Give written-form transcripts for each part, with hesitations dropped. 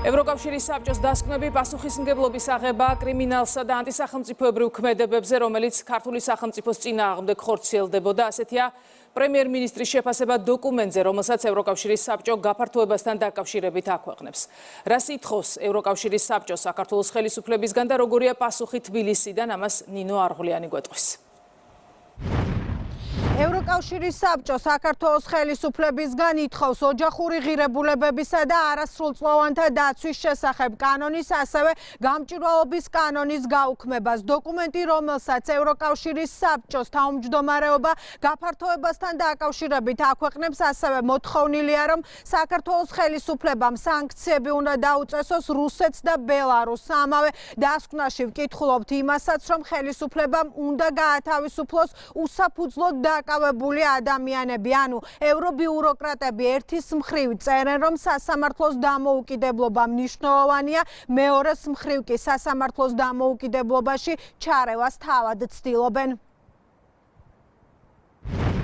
ევროკავშირის საბჭოს დასკვნები პასუხისმგებლობის აღება კრიმინალსა და ანტისახელმწიფოებრივ ქმედებებზე, რომელიც ქართული სახელმწიფოს წინააღმდეგ ხორციელდებოდა. ასეთია პრემიერ-მინისტრის შეფასება დოკუმენტზე, რომელსაც ევროკავშირის საბჭო გაფართოებასთან დაკავშირებით აქვეყნებს. რას ითხოვს ევროკავშირის საბჭო საქართველოს ხელისუფლებისგან და როგორია პასუხი თბილისიდან, ამას ნინო არღულიანი გვეტყვის. ევროკავშირის საბჭო საქართველოს ხელისუფლებისგან ითხოვს ოჯახური ღირებულებებისა და არასრულწლოვანთა დაცვის შესახებ კანონის, ასევე გამჭვირვალობის კანონის გაუქმებას. დოკუმენტი, რომელსაც ევროკავშირის საბჭოს თავმჯდომარეობა გაფართოებასთან დაკავშირებით აქვეყნებს, ასევე მოთხოვნილია, რომ საქართველოს ხელისუფლებამ სანქციები უნდა დაუწესოს რუსეთს და ბელარუსს. ამავე დასკვნაში ვკითხულობთ იმასაც, რომ ხელისუფლებამ უნდა გაათავისუფლოს უსაფუძვლოდ დაკავებული ადამიანები, ანუ ევრობიუროკრატები ერთის მხრივ წერენ, რომ სასამართლოს დამოუკიდებლობა მნიშვნელოვანია, მეორეს მხრივ კი სასამართლოს დამოუკიდებლობაში ჩარევას თავად ცდილობენ.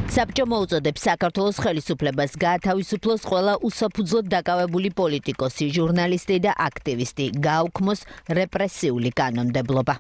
საბჭო მოუწოდებს საქართველოს ხელისუფლებას გაათავისუფლოს ყველა უსაფუძვლოდ დაკავებული პოლიტიკოსი, ჟურნალისტი და აქტივისტი, გააუქმოს რეპრესიული კანონმდებლობა.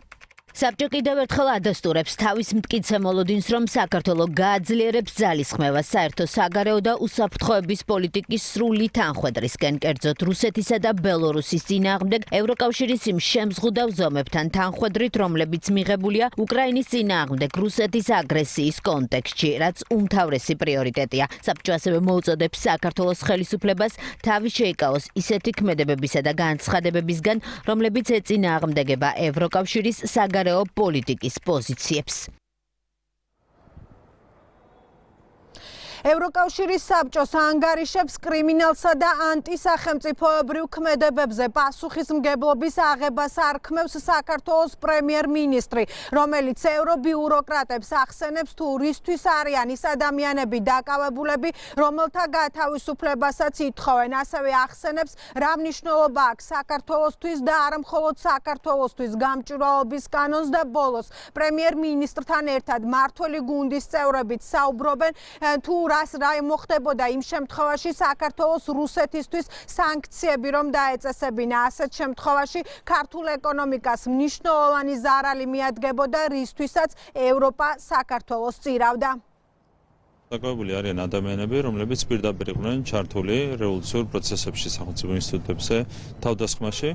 საბჭო კიდევ ერთხელ ადასტურებს თავის მტკიცე მოლოდინს, რომ საქართველოს გააძლიერებს ძალისხმევას საერთო საგარეო და უსაფრთხოების პოლიტიკის სრული თანხვედრისკენ, კერძოდ რუსეთისა და ბელორუსის წინააღმდეგ ევროკავშირის იმ შემზღუდავ ზომებთან თანხვედრით, რომლებიც მიღებულია უკრაინის წინააღმდეგ რუსეთის აგრესიის კონტექსტში, რაც უმთავრესი პრიორიტეტია. საბჭო ასევე მოუწოდებს საქართველოს ხელისუფლებას თავი შეიკავოს ისეთი ქმედებებისა და განცხადებებისგან, რომლებიც ეწინააღმდეგება ევროკავშირის საგარეო პოლიტიკის პოზიციებს. ევროკავშირის საბჭოს ანგარიშებს კრიმინალსა და ანტისახელმწიფოებრივ ქმედებებზე პასუხისმგებლობის აღებას არქმევს საქართველოს პრემიერ-მინისტრი, რომელიც ევრობიუროკრატებს ახსენებს, თუ რისთვის არიან ის ადამიანები დაკავებულები, რომელთა გათავისუფლებასაც ითხოვენ. ასევე ახსენებს, რა მნიშვნელობა აქვს საქართველოსთვის და არა მხოლოდ საქართველოსთვის გამჭვირვალობის კანონს და ბოლოს პრემიერ-მინისტრთან ერთად მმართველი გუნდის წევრებით საუბრობენ, თუ რა მოხდებოდა იმ შემთხვევაში საქართველოს რუსეთისთვის სანქციები რომ დაეწესებინა. ასეთ შემთხვევაში ქართულ ეკონომიკას მნიშვნელოვანი ზარალი მიადგებოდა, რისთვისაც ევროპა საქართველოს წირავდა. დაკავებული არიან ადამიანები, რომლებიც პირდაპირ იყვნენ ჩართული რევოლუციურ პროცესებში სახელმწიფო ინსტიტუტებზე თავდასხმაში.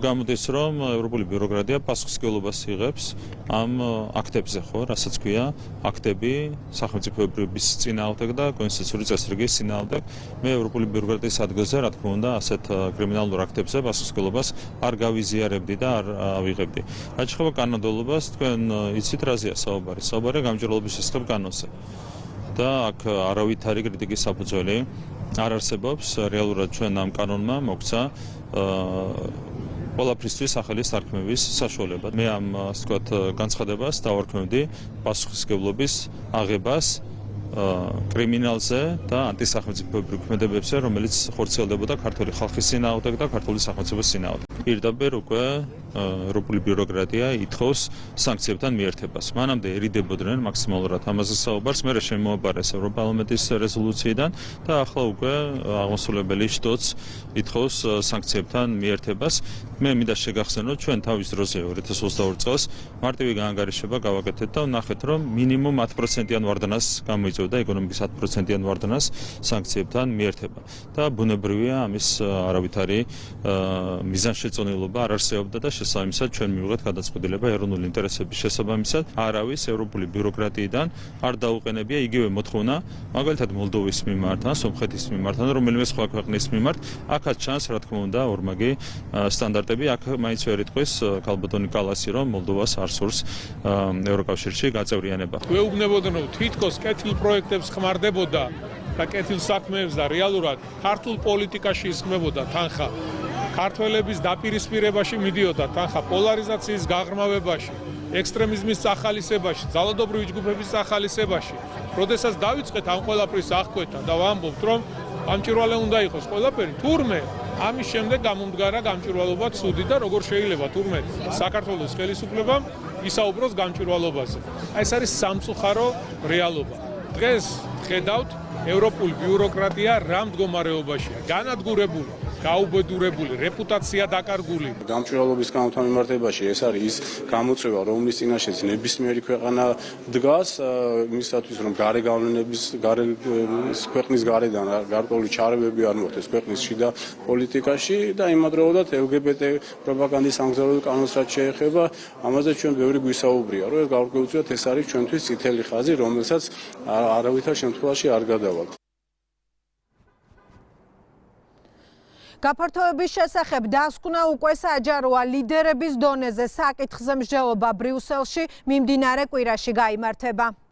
გამოდის, რომ ევროპული ბიუროკრატია პასუხისმგებლობას იღებს ამ აქტებზე, რასაც ქვია აქტები სახელმწიფოების წინააღმდეგ და კონსტიტუციური წესრიგის წინააღმდეგ. მე ევროპული ბიუროკრატიის ადგილზე, რა თქმა უნდა, ასეთ კრიმინალურ აქტებზე პასუხისმგებლობას არ გავიზიარებდი და არ ავიღებდი. რაც შეეხება კანონმდებლობას, თქვენ იცით რაზეა საუბარი? საუბარია გამჭვირვალობის შესახებ კანონზე. და აქ არავითარი კრიტიკის საფუძველი არ არსებობს. რეალურად ჩვენ ამ კანონმა მოგვცა ყველაფრისთვის სახელის დარქმევის საშუალება. მე ამ ასე ვთქვათ განცხადებას დავარქმევდი პასუხისმგებლობის აღებას კრიმინალზე და ანტისახელმწიფოებრივ ქმედებებზე, რომელიც ხორციელდებოდა ქართული ხალხის წინააღმდეგ და ქართული სახელმწიფოს წინააღმდეგ. პირდაპირ უკვე ევროპული ბიუროკრატია ითხოვს სანქციებთან მიერთებას. მანამდე ერიდებოდნენ მაქსიმალურად ამაზე საუბარს, მერე შემოაბარეს ევროპარლამენტის რეზოლუციიდან და ახლა უკვე აღმასრულებელი შტოც ითხოვს სანქციებთან მიერთებას. მე მინდა შეგახსენოთ, ჩვენ თავის დროზე 2022 წელს მარტივი გაანგარიშება გავაკეთეთ და ვნახეთ, რომ მინიმუმ 10%-იან ვარდანას გამოიწვევდა ეკონომიკის 10%-იან ვარდანას სანქციებთან მიერთება. და ბუნებრივია ამის არავითარი მიზანშეწონილობა არ არსებობდა და შესაბამისად ჩვენ მივიღეთ გადაწყვეტილება ეროვნული ინტერესების შესაბამისად. არავის ევროპული ბიუროკრატიიდან არ დაუყენებია იგივე მოთხოვნა, მაგალითად მოლდოვის მიმართ, სომხეთის მიმართ, რომელიმე სხვა ქვეყნის მიმართ. აქაც ჩანს, რა თქმა უნდა, ორმაგი სტანდარტები. აქ მაინც ვერ იტყვის ქალბატონი კალასი, რომ მოლდოვას არ სურს ევროკავშირში გაწევრიანება. ვეუბნებოდნო თითქოს კეთილ პროექტებს ხმარდებოდა და კეთილ საქმეებს და რეალურად ქართულ პოლიტიკაში ისხმებოდა თანხა. ქართველების დაპირისპირებაში მიდიოდა თანხა, პოლარიზაციის გაღრმავებაში, ექსტრემიზმის წახალისებაში, ძალადობრივი ჯგუფების წახალისებაში. როდესაც დავიწყეთ ამ ყველაფრის აღკვეთა და ვამბობთ, რომ გამჭვირვალე უნდა იყოს ყველაფერი, თურმე ამის შემდეგ გამომდგარა გამჭვირვალობა ცუდი და როგორ შეიძლება თურმე საქართველოს ხელისუფლებამ ისაუბროს გამჭვირვალობაზე. ეს არის სამწუხარო რეალობა. დღეს ხედავთ ევროპული ბიუროკრატია რა მდგომარეობაშია, განადგურებული, გაუბედურებული, რეპუტაცია დაკარგული. გამჭვირვალობის გამომთამემართებაში ეს არის ის გამოწვევა, რომლის წინაშეც ნებისმიერი ქვეყანა დგას, იმისათვის რომ გარე გავლენების, ქვეყნის გარედან გარკვეული ჩარევები არ მოხდეს ქვეყნის შიდა პოლიტიკაში და იმადროულად LGBT პროპაგანდის სამგზავრო კანონს რაც შეეხება, ამაზე ჩვენ ბევრი გვისაუბრია, რომ გარკვეულწილად ეს არის ჩვენთვის წითელი ხაზი, რომელსაც არავითარ შემთხვევაში არ გადავალთ. გაფართოების შესახებ დასკვნა უკვე საჯაროა ლიდერების დონეზე საკითხზე მსჯელობა ბრიუსელში მიმდინარე კვირაში გაიმართება.